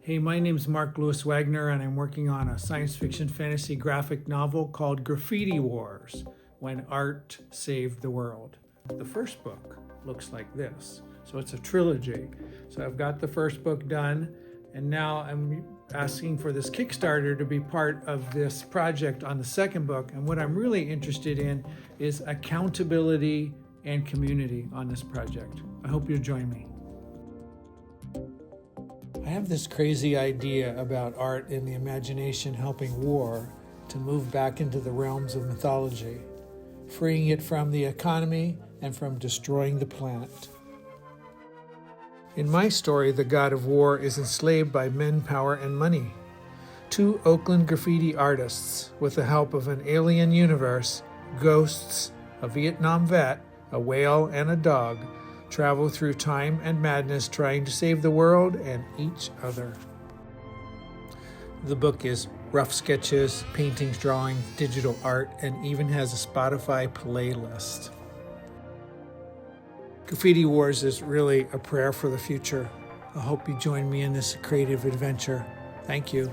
Hey, my name's Mark Lewis Wagner, and I'm working on a science fiction fantasy graphic novel called Graffiti Wars, When Art Saved the World. The first book looks like this. So it's a trilogy. So I've got the first book done, and now I'm asking for this Kickstarter to be part of this project on the second book. And what I'm really interested in is accountability and community on this project. I hope you'll join me. I have this crazy idea about art and the imagination helping war to move back into the realms of mythology, freeing it from the economy and from destroying the planet. In my story, the god of war is enslaved by men, power, and money. Two Oakland graffiti artists, with the help of an alien universe, ghosts, a Vietnam vet, a whale, and a dog, travel through time and madness trying to save the world and each other. The book is rough sketches, paintings, drawings, digital art, and even has a Spotify playlist. Graffiti Wars is really a prayer for the future. I hope you join me in this creative adventure. Thank you.